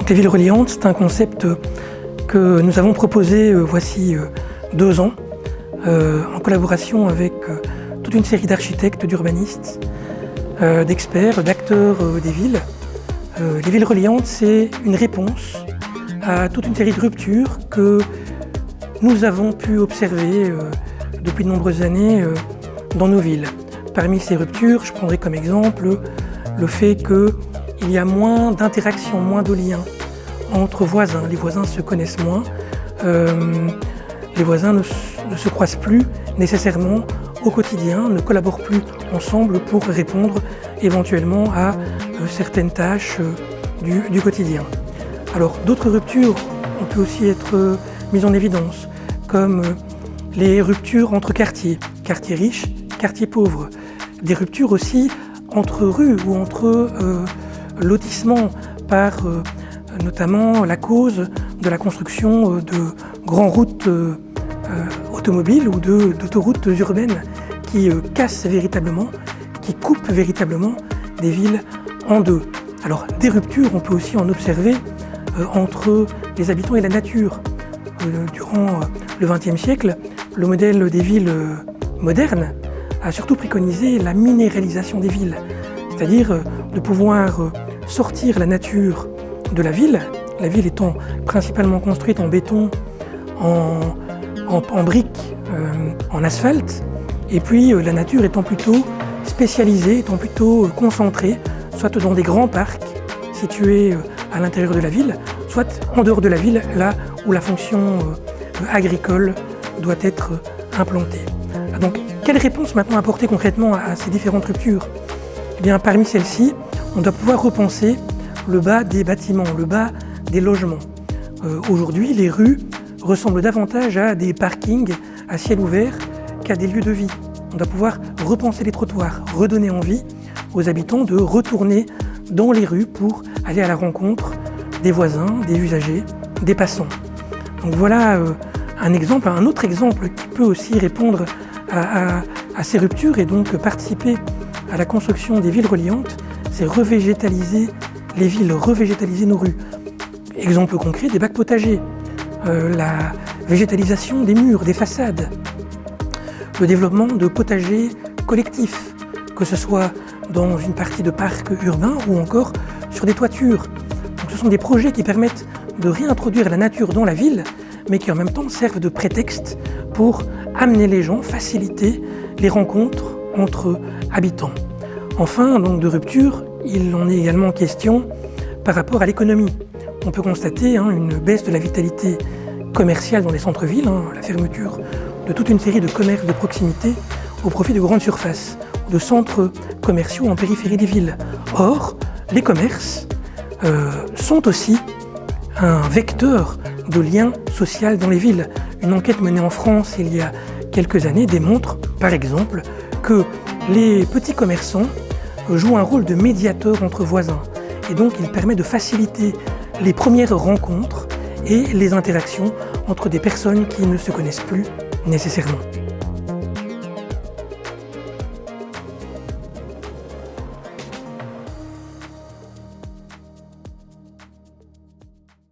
Les villes reliantes, c'est un concept que nous avons proposé voici 2 ans, en collaboration avec toute une série d'architectes, d'urbanistes, d'experts, d'acteurs des villes. Les villes reliantes, c'est une réponse à toute une série de ruptures que nous avons pu observer depuis de nombreuses années dans nos villes. Parmi ces ruptures, je prendrai comme exemple le fait qu'il y a moins d'interactions, moins de liens entre voisins. Les voisins se connaissent moins, les voisins ne se croisent plus nécessairement au quotidien, ne collaborent plus ensemble pour répondre éventuellement à certaines tâches du quotidien. Alors d'autres ruptures ont pu aussi être mises en évidence, comme les ruptures entre quartiers riches, quartiers pauvres, des ruptures aussi entre rues ou entre lotissements par notamment la cause de la construction de grandes routes automobiles ou d'autoroutes urbaines qui cassent véritablement, qui coupent véritablement des villes en deux. Alors des ruptures, on peut aussi en observer entre les habitants et la nature. Durant le XXe siècle, le modèle des villes modernes a surtout préconisé la minéralisation des villes, c'est-à-dire de pouvoir sortir la nature de la ville étant principalement construite en béton, en briques, en asphalte, et puis la nature étant plutôt spécialisée, étant plutôt concentrée, soit dans des grands parcs situés à l'intérieur de la ville, soit en dehors de la ville, là où la fonction agricole doit être implantée. Donc, quelle réponse maintenant apporter concrètement à ces différentes ruptures? Eh bien, parmi celles-ci, on doit pouvoir repenser le bas des bâtiments, le bas des logements. Aujourd'hui, les rues ressemblent davantage à des parkings à ciel ouvert qu'à des lieux de vie. On doit pouvoir repenser les trottoirs, redonner envie aux habitants de retourner dans les rues pour aller à la rencontre des voisins, des usagers, des passants. Donc voilà un exemple, un autre exemple qui peut aussi répondre à ces ruptures et donc participer à la construction des villes reliantes, c'est revégétaliser les villes, revégétaliser nos rues. Exemple concret, des bacs potagers, la végétalisation des murs, des façades, le développement de potagers collectifs, que ce soit dans une partie de parc urbain ou encore sur des toitures. Donc ce sont des projets qui permettent de réintroduire la nature dans la ville, mais qui en même temps servent de prétexte pour amener les gens, faciliter les rencontres entre habitants. Enfin, donc de rupture, il en est également question par rapport à l'économie. On peut constater une baisse de la vitalité commerciale dans les centres-villes, la fermeture de toute une série de commerces de proximité au profit de grandes surfaces, de centres commerciaux en périphérie des villes. Or, les commerces sont aussi un vecteur de lien social dans les villes. Une enquête menée en France il y a quelques années démontre, par exemple, que les petits commerçants jouent un rôle de médiateur entre voisins. Et donc, il permet de faciliter les premières rencontres et les interactions entre des personnes qui ne se connaissent plus nécessairement.